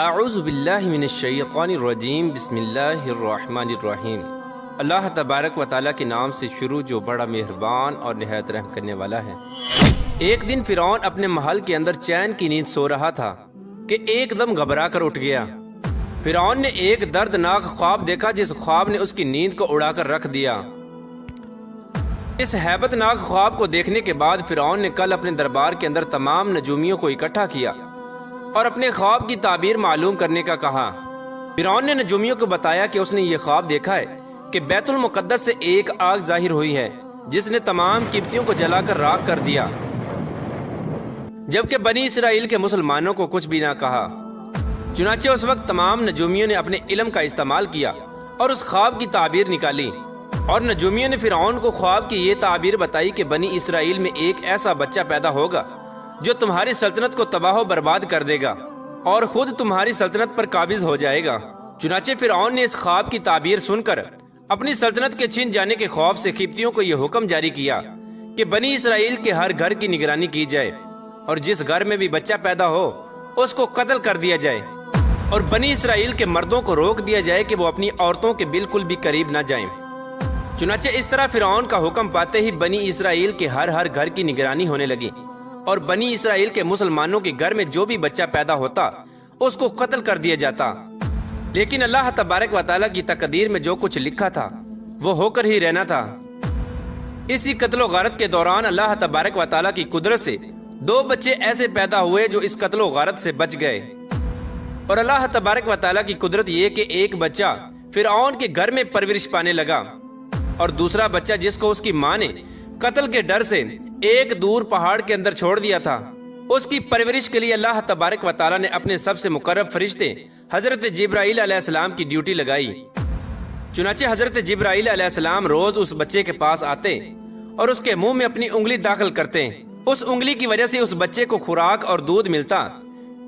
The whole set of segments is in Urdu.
اعوذ باللہ من الشیطان الرجیم بسم اللہ الرحمن الرحیم۔ اللہ تبارک و تعالیٰ کے نام سے شروع جو بڑا مہربان اور نہایت رحم کرنے والا ہے۔ ایک دن فرعون اپنے محل کے اندر چین کی نیند سو رہا تھا کہ ایک دم گھبرا کر اٹھ گیا۔ فرعون نے ایک دردناک خواب دیکھا جس خواب نے اس کی نیند کو اڑا کر رکھ دیا۔ اس ہیبت ناک خواب کو دیکھنے کے بعد فرعون نے کل اپنے دربار کے اندر تمام نجومیوں کو اکٹھا کیا اور اپنے خواب کی تعبیر معلوم کرنے کا کہا۔ فرعون نے نجومیوں کو بتایا کہ اس نے یہ خواب دیکھا ہے کہ بیت المقدس سے ایک آگ ظاہر ہوئی ہے جس نے تمام قبطیوں کو جلا کر راکھ کر دیا، جبکہ بنی اسرائیل کے مسلمانوں کو کچھ بھی نہ کہا۔ چنانچہ اس وقت تمام نجومیوں نے اپنے علم کا استعمال کیا اور اس خواب کی تعبیر نکالی، اور نجومیوں نے فرعون کو خواب کی یہ تعبیر بتائی کہ بنی اسرائیل میں ایک ایسا بچہ پیدا ہوگا جو تمہاری سلطنت کو تباہ و برباد کر دے گا اور خود تمہاری سلطنت پر قابض ہو جائے گا۔ چنانچہ فرعون نے اس خواب کی تعبیر سن کر اپنی سلطنت کے چھن جانے کے خوف سے قبطیوں کو یہ حکم جاری کیا کہ بنی اسرائیل کے ہر گھر کی نگرانی کی جائے، اور جس گھر میں بھی بچہ پیدا ہو اس کو قتل کر دیا جائے، اور بنی اسرائیل کے مردوں کو روک دیا جائے کہ وہ اپنی عورتوں کے بالکل بھی قریب نہ جائیں۔ چنانچہ اس طرح فرعون کا حکم پاتے ہی بنی اسرائیل کے ہر گھر کی نگرانی ہونے لگی، اور بنی اسرائیل کے مسلمانوں کے گھر میں جو بھی بچہ پیدا ہوتا اس کو قتل کر دیا جاتا۔ لیکن اللہ تبارک و تعالیٰ کی تقدیر میں جو کچھ لکھا تھا وہ ہو کر ہی رہنا تھا۔ اسی قتل و غارت کے دوران اللہ تبارک و تعالیٰ کی قدرت سے 2 بچے ایسے پیدا ہوئے جو اس قتل و غارت سے بچ گئے، اور اللہ تبارک و تعالیٰ کی قدرت یہ کہ ایک بچہ فرعون کے گھر میں پرورش پانے لگا، اور دوسرا بچہ جس کو اس کی ماں نے قتل کے ڈر سے ایک دور پہاڑ کے اندر چھوڑ دیا تھا، اس کی پرورش کے لیے اللہ تبارک و تعالیٰ نے اپنے سب سے مقرب فرشتے حضرت جبرائیل علیہ السلام کی ڈیوٹی لگائی۔ چنانچہ حضرت جبرائیل علیہ السلام روز اس بچے کے پاس آتے اور اس کے منہ میں اپنی انگلی داخل کرتے۔ اس انگلی کی وجہ سے اس بچے کو خوراک اور دودھ ملتا،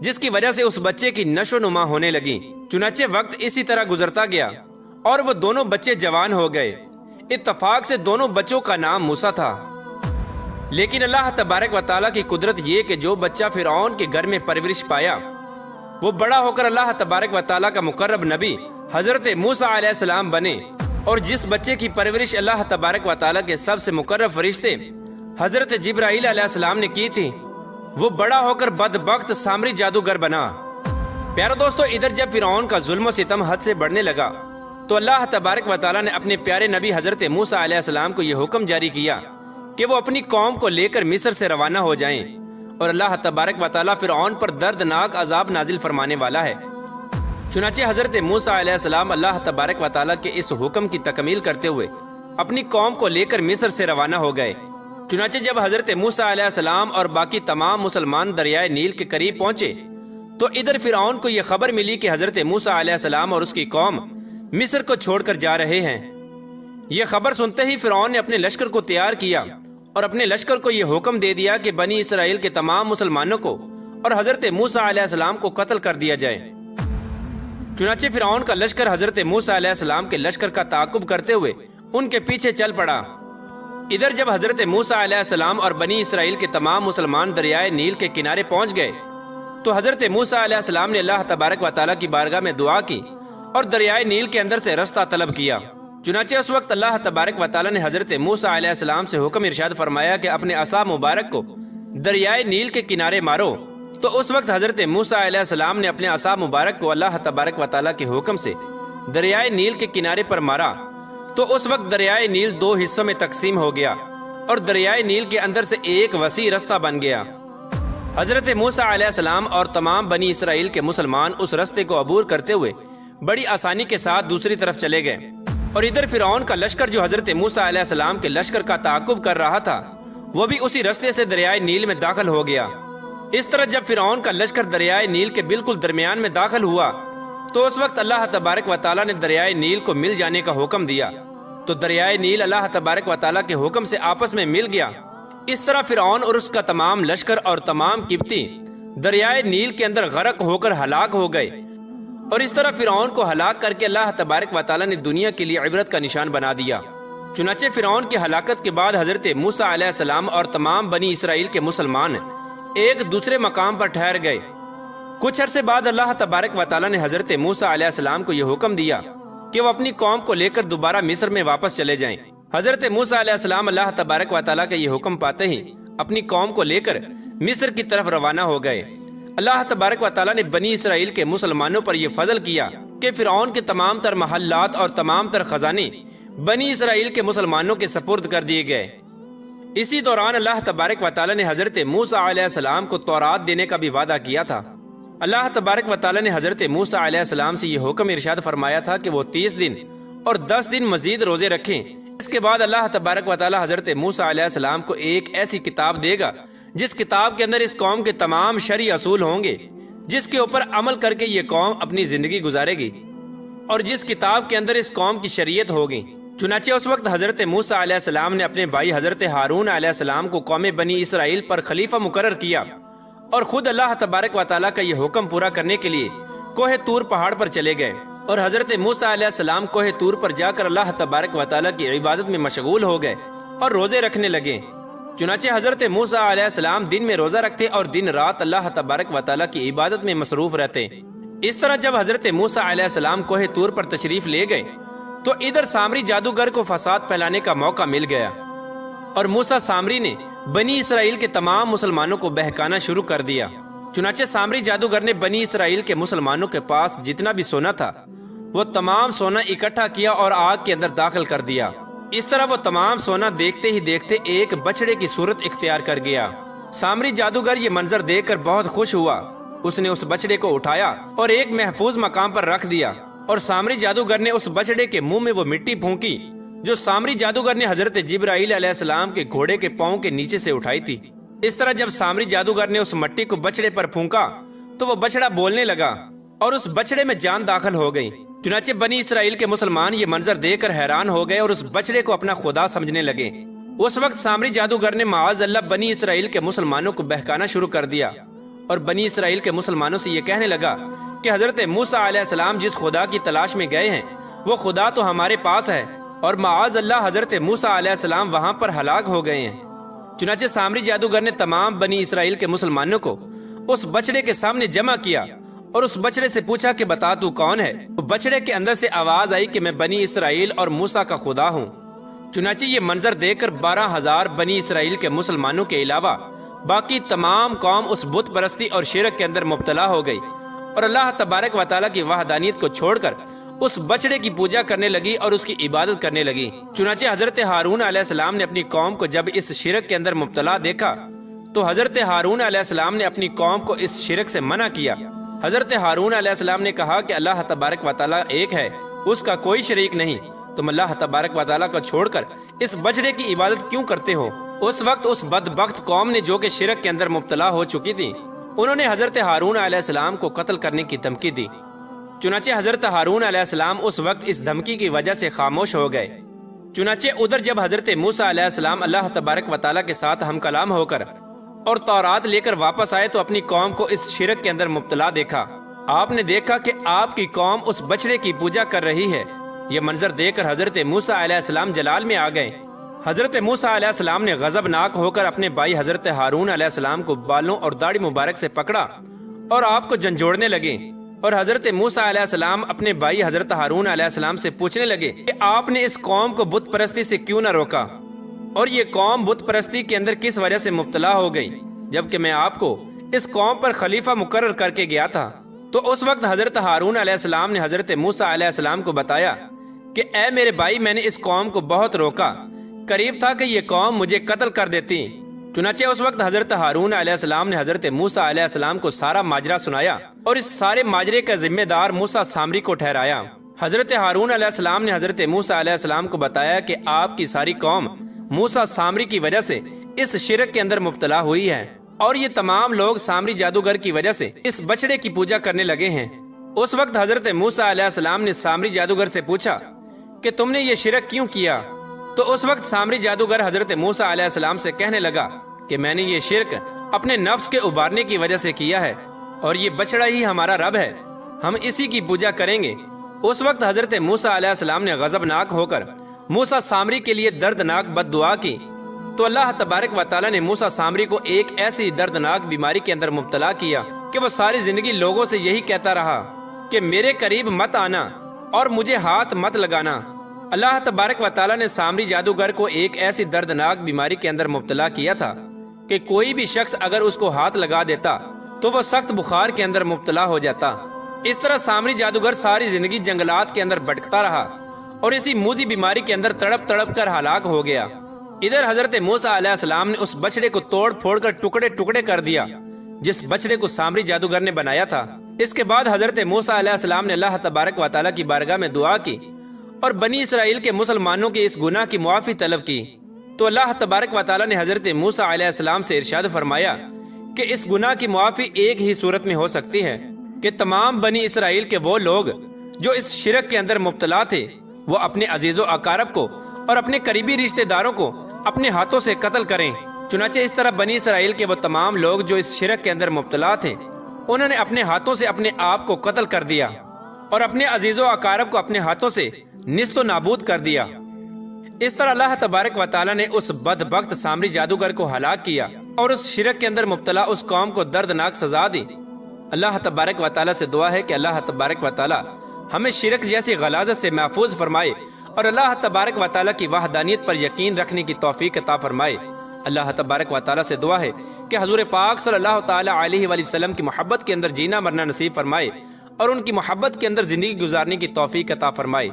جس کی وجہ سے اس بچے کی نشو و نما ہونے لگی۔ چنانچہ وقت اسی طرح گزرتا گیا اور وہ دونوں بچے جوان ہو گئے۔ اتفاق سے دونوں بچوں کا نام موسیٰ تھا۔ لیکن اللہ تبارک و تعالیٰ کی قدرت یہ کہ جو بچہ فرعون کے گھر میں پرورش پایا وہ بڑا ہو کر اللہ تبارک و تعالیٰ کا مقرب نبی حضرت موسیٰ علیہ السلام بنے، اور جس بچے کی پرورش اللہ تبارک و تعالیٰ کے سب سے مقرب فرشتے حضرت جبرائیل علیہ السلام نے کی تھی وہ بڑا ہو کر بدبخت سامری جادوگر بنا۔ پیارے دوستو، ادھر جب فرعون کا ظلم و ستم حد سے بڑھنے لگا تو اللہ تبارک و تعالیٰ نے اپنے پیارے نبی حضرت موسیٰ علیہ السلام کو یہ حکم جاری کیا کہ وہ اپنی قوم کو لے کر مصر سے روانہ ہو جائیں، اور اللہ تبارک و تعالیٰ فرعون پر دردناک عذاب نازل فرمانے والا ہے۔ چنانچہ حضرت موسیٰ علیہ السلام اللہ تبارک و تعالیٰ کے اس حکم کی تکمیل کرتے ہوئے اپنی قوم کو لے کر مصر سے روانہ ہو گئے۔ چنانچہ جب حضرت موسیٰ علیہ السلام اور باقی تمام مسلمان دریائے نیل کے قریب پہنچے تو ادھر فرعون کو یہ خبر ملی کہ حضرت موسیٰ علیہ السلام اور اس کی قوم مصر کو چھوڑ کر جا رہے ہیں۔ یہ خبر سنتے ہی فرعون نے اپنے لشکر کو تیار کیا اور اپنے لشکر کو یہ حکم دے دیا کہ بنی اسرائیل کے تمام مسلمانوں کو اور حضرت موسیٰ علیہ السلام کو قتل کر دیا جائے۔ چنانچہ فرعون کا لشکر حضرت موسیٰ علیہ السلام کے لشکر کا تعاقب کرتے ہوئے ان کے پیچھے چل پڑا۔ ادھر جب حضرت موسیٰ علیہ السلام اور بنی اسرائیل کے تمام مسلمان دریائے نیل کے کنارے پہنچ گئے تو حضرت موسیٰ علیہ السلام نے اللہ تبارک و تعالیٰ کی بارگاہ میں دعا کی اور دریائے نیل کے اندر سے رستہ طلب کیا۔ چنانچہ اس وقت اللہ تبارک و تعالیٰ نے حضرت موسیٰ علیہ السلام سے حکم ارشاد فرمایا کہ اپنے عصا مبارک کو دریائے نیل کے کنارے مارو۔ تو اس وقت حضرت موسیٰ علیہ السلام نے اپنے عصا مبارک کو اللہ تبارک و تعالیٰ کے حکم سے دریائے نیل کے کنارے پر مارا، تو اس وقت دریائے نیل 2 حصوں میں تقسیم ہو گیا اور دریائے نیل کے اندر سے ایک وسیع رستہ بن گیا۔ حضرت موسیٰ علیہ السلام اور تمام بنی اسرائیل کے مسلمان اس رستے کو عبور کرتے ہوئے بڑی آسانی کے ساتھ دوسری طرف چلے گئے، اور ادھر فرعون کا لشکر جو حضرت موسیٰ علیہ السلام کے لشکر کا تعاقب کر رہا تھا وہ بھی اسی رستے سے دریائے نیل میں داخل ہو گیا۔ اس طرح جب فرعون کا لشکر دریائے نیل کے بالکل درمیان میں داخل ہوا تو اس وقت اللہ تبارک و تعالیٰ نے دریائے نیل کو مل جانے کا حکم دیا، تو دریائے نیل اللہ تبارک و تعالیٰ کے حکم سے آپس میں مل گیا۔ اس طرح فرعون اور اس کا تمام لشکر اور تمام قبطی دریائے نیل کے اندر غرق ہو کر ہلاک ہو گئے، اور اس طرح فرعون کو ہلاک کر کے اللہ تبارک و تعالیٰ نے دنیا کے لیے عبرت کا نشان بنا دیا۔ چنانچہ فرعون کی ہلاکت کے بعد حضرت موسیٰ علیہ السلام اور تمام بنی اسرائیل کے مسلمان ایک دوسرے مقام پر ٹھہر گئے۔ کچھ عرصے بعد اللہ تبارک و تعالیٰ نے حضرت موسیٰ علیہ السلام کو یہ حکم دیا کہ وہ اپنی قوم کو لے کر دوبارہ مصر میں واپس چلے جائیں۔ حضرت موسیٰ علیہ السلام اللہ تبارک و تعالیٰ کا یہ حکم پاتے ہی اپنی قوم کو لے کر مصر کی طرف روانہ ہو گئے۔ اللہ تبارک و تعالیٰ نے بنی اسرائیل کے مسلمانوں پر یہ فضل کیا کہ فرعون کے تمام تر محلات اور تمام تر خزانے بنی اسرائیل کے مسلمانوں کے سپرد کر دیے گئے۔ اسی دوران اللہ تبارک و تعالیٰ نے حضرت موسیٰ علیہ السلام کو تورات دینے کا بھی وعدہ کیا تھا۔ اللہ تبارک و تعالیٰ نے حضرت موسیٰ علیہ السلام سے یہ حکم ارشاد فرمایا تھا کہ وہ 30 دن اور 10 دن مزید روزے رکھیں۔ اس کے بعد اللہ تبارک و تعالیٰ حضرت موسیٰ علیہ السلام کو ایک ایسی کتاب دے گا جس کتاب کے اندر اس قوم کے تمام شرعی اصول ہوں گے، جس کے اوپر عمل کر کے یہ قوم اپنی زندگی گزارے گی اور جس کتاب کے اندر اس قوم کی شریعت ہوگی۔ چنانچہ اس وقت حضرت موسیٰ علیہ السلام نے اپنے بھائی حضرت ہارون علیہ السلام کو قوم بنی اسرائیل پر خلیفہ مقرر کیا اور خود اللہ تبارک و تعالیٰ کا یہ حکم پورا کرنے کے لیے کوہ طور پہاڑ پر چلے گئے، اور حضرت موسیٰ علیہ السلام کوہ طور پر جا کر اللہ تبارک و تعالیٰ کی عبادت میں مشغول ہو گئے اور روزے رکھنے لگے۔ چنانچہ حضرت موسیٰ علیہ السلام دن میں روزہ رکھتے اور دن رات اللہ تبارک و تعالیٰ کی عبادت میں مصروف رہتے۔ اس طرح جب حضرت موسیٰ علیہ السلام کوہ طور پر تشریف لے گئے تو ادھر سامری جادوگر کو فساد پھیلانے کا موقع مل گیا، اور موسیٰ سامری نے بنی اسرائیل کے تمام مسلمانوں کو بہکانا شروع کر دیا۔ چنانچہ سامری جادوگر نے بنی اسرائیل کے مسلمانوں کے پاس جتنا بھی سونا تھا وہ تمام سونا اکٹھا کیا اور آگ کے اندر داخل کر دیا۔ اس طرح وہ تمام سونا دیکھتے ہی دیکھتے ایک بچڑے کی صورت اختیار کر گیا۔ سامری جادوگر یہ منظر دیکھ کر بہت خوش ہوا۔ اس نے اس بچڑے کو اٹھایا اور ایک محفوظ مقام پر رکھ دیا، اور سامری جادوگر نے اس بچڑے کے منہ میں وہ مٹی پھونکی جو سامری جادوگر نے حضرت جبرائیل علیہ السلام کے گھوڑے کے پاؤں کے نیچے سے اٹھائی تھی۔ اس طرح جب سامری جادوگر نے اس مٹی کو بچڑے پر پھونکا تو وہ بچڑا بولنے لگا اور اس بچڑے میں جان داخل ہو گئی۔ چنانچہ بنی اسرائیل کے مسلمان یہ منظر دیکھ کر حیران ہو گئے اور اس بچڑے کو اپنا خدا سمجھنے لگے۔ اس وقت سامری جادوگر نے معاذ اللہ بنی اسرائیل کے مسلمانوں کو بہکانا شروع کر دیا اور بنی اسرائیل کے مسلمانوں سے یہ کہنے لگا کہ حضرت موسیٰ علیہ السلام جس خدا کی تلاش میں گئے ہیں وہ خدا تو ہمارے پاس ہے، اور معاذ اللہ حضرت موسیٰ علیہ السلام وہاں پر ہلاک ہو گئے ہیں۔ چنانچہ سامری جادوگر نے تمام بنی اسرائیل کے مسلمانوں کو اس بچڑے کے سامنے جمع کیا اور اس بچڑے سے پوچھا کہ بتا تو کون ہے؟ تو بچڑے کے اندر سے آواز آئی کہ میں بنی اسرائیل اور موسیٰ کا خدا ہوں۔ چنانچہ یہ منظر دیکھ کر 12,000 بنی اسرائیل کے مسلمانوں کے علاوہ باقی تمام قوم اس بت پرستی اور شرک کے اندر مبتلا ہو گئی اور اللہ تبارک و تعالیٰ کی وحدانیت کو چھوڑ کر اس بچڑے کی پوجا کرنے لگی اور اس کی عبادت کرنے لگی۔ چنانچہ حضرت ہارون علیہ السلام نے اپنی قوم کو جب اس شرک کے اندر مبتلا دیکھا تو حضرت ہارون علیہ السلام نے اپنی قوم کو اس شرک سے منع کیا۔ حضرت ہارون علیہ السلام نے کہا کہ اللہ تبارک و تعالیٰ ایک ہے، اس کا کوئی شریک نہیں، تم اللہ تبارک و تعالیٰ کو چھوڑ کر اس بچڑے کی عبادت کیوں کرتے ہو؟ اس وقت اس بدبخت قوم نے جو کہ شرک کے اندر مبتلا ہو چکی تھی، انہوں نے حضرت ہارون علیہ السلام کو قتل کرنے کی دھمکی دی۔ چنانچہ حضرت ہارون علیہ السلام اس وقت اس دھمکی کی وجہ سے خاموش ہو گئے۔ چنانچہ ادھر جب حضرت موسیٰ علیہ السلام اللہ تبارک و تعالیٰ کے ساتھ ہم کلام ہو کر اور تورات لے کر واپس آئے تو اپنی قوم کو اس شرک کے اندر مبتلا دیکھا۔ آپ نے دیکھا کہ آپ کی قوم اس بچڑے کی پوجا کر رہی ہے۔ یہ منظر دیکھ کر حضرت موسیٰ علیہ السلام جلال میں آ گئے۔ حضرت موسیٰ علیہ السلام نے غضبناک ہو کر اپنے بھائی حضرت ہارون علیہ السلام کو بالوں اور داڑھی مبارک سے پکڑا اور آپ کو جھنجھوڑنے لگے، اور حضرت موسیٰ علیہ السلام اپنے بھائی حضرت ہارون علیہ السلام سے پوچھنے لگے کہ آپ نے اس قوم کو بت پرستی سے کیوں نہ روکا، اور یہ قوم بت پرستی کے اندر کس وجہ سے مبتلا ہو گئی، جبکہ میں آپ کو اس قوم پر خلیفہ مقرر کر کے گیا تھا۔ تو اس وقت حضرت ہارون علیہ السلام نے حضرت موسیٰ علیہ السلام کو بتایا کہ اے میرے بھائی، میں نے اس قوم کو بہت روکا، قریب تھا کہ یہ قوم مجھے قتل کر دیتی۔ چنانچہ اس وقت حضرت ہارون علیہ السلام نے حضرت موسیٰ علیہ السلام کو سارا ماجرا سنایا اور اس سارے ماجرے کا ذمہ دار موسیٰ سامری کو ٹھہرایا۔ حضرت ہارون علیہ السلام نے حضرت موسیٰ علیہ السلام کو بتایا کہ آپ کی ساری قوم موسیٰ سامری کی وجہ سے اس شرک کے اندر مبتلا ہوئی ہے، اور یہ تمام لوگ سامری جادوگر کی وجہ سے اس بچڑے کی پوجا کرنے لگے ہیں۔ اس وقت حضرت موسیٰ علیہ السلام نے سامری جادوگر سے پوچھا کہ تم نے یہ شرک کیوں کیا؟ تو اس وقت سامری جادوگر حضرت موسیٰ علیہ السلام سے کہنے لگا کہ میں نے یہ شرک اپنے نفس کے ابھارنے کی وجہ سے کیا ہے، اور یہ بچڑا ہی ہمارا رب ہے، ہم اسی کی پوجا کریں گے۔ اس وقت حضرت موسیٰ علیہ السلام نے غضبناک ہو کر موسیٰ سامری کے لیے دردناک بد دعا کی، تو اللہ تبارک و تعالیٰ نے موسیٰ سامری کو ایک ایسی دردناک بیماری کے اندر مبتلا کیا کہ وہ ساری زندگی لوگوں سے یہی کہتا رہا کہ میرے قریب مت آنا اور مجھے ہاتھ مت لگانا۔ اللہ تبارک و تعالیٰ نے سامری جادوگر کو ایک ایسی دردناک بیماری کے اندر مبتلا کیا تھا کہ کوئی بھی شخص اگر اس کو ہاتھ لگا دیتا تو وہ سخت بخار کے اندر مبتلا ہو جاتا۔ اس طرح سامری جادوگر ساری زندگی جنگلات کے اندر بھٹکتا رہا اور اسی موذی بیماری کے اندر تڑپ تڑپ کر ہلاک ہو گیا۔ ادھر حضرت موسیٰ علیہ السلام نے اس بچڑے کو توڑ پھوڑ کر ٹکڑے ٹکڑے کر دیا جس بچڑے کو سامری جادوگر نے بنایا تھا۔ اس کے بعد حضرت موسیٰ علیہ السلام نے اللہ تبارک و تعالیٰ کی بارگاہ میں دعا کی اور بنی اسرائیل کے مسلمانوں کے اس گناہ کی معافی طلب کی، تو اللہ تبارک و تعالیٰ نے حضرت موسیٰ علیہ السلام سے ارشاد فرمایا کہ اس گناہ کی معافی ایک ہی صورت میں ہو سکتی ہے کہ تمام بنی اسرائیل کے وہ لوگ جو اس شرک کے اندر مبتلا تھے وہ اپنے عزیز و اقارب کو اور اپنے قریبی رشتہ داروں کو اپنے ہاتھوں سے قتل کریں۔ چنانچہ اس طرح بنی اسرائیل کے وہ تمام لوگ جو اس شرک کے اندر مبتلا تھے انہوں نے اپنے ہاتھوں سے اپنے آپ کو قتل کر دیا اور اپنے عزیز و اقارب کو اپنے ہاتھوں سے نیست و نابود کر دیا۔ اس طرح اللہ تبارک و تعالیٰ نے اس بدبخت سامری جادوگر کو ہلاک کیا اور اس شرک کے اندر مبتلا اس قوم کو دردناک سزا دی۔ اللہ تبارک و تعالیٰ سے دعا ہے کہ اللہ تبارک و تعالیٰ ہمیں شرک جیسی غلاظت سے محفوظ فرمائے اور اللہ تبارک و تعالیٰ کی وحدانیت پر یقین رکھنے کی توفیق عطا فرمائے۔ اللہ تبارک و تعالیٰ سے دعا ہے کہ حضور پاک صلی اللہ تعالیٰ علیہ وآلہ وسلم کی محبت کے اندر جینا مرنا نصیب فرمائے اور ان کی محبت کے اندر زندگی گزارنے کی توفیق عطا فرمائے۔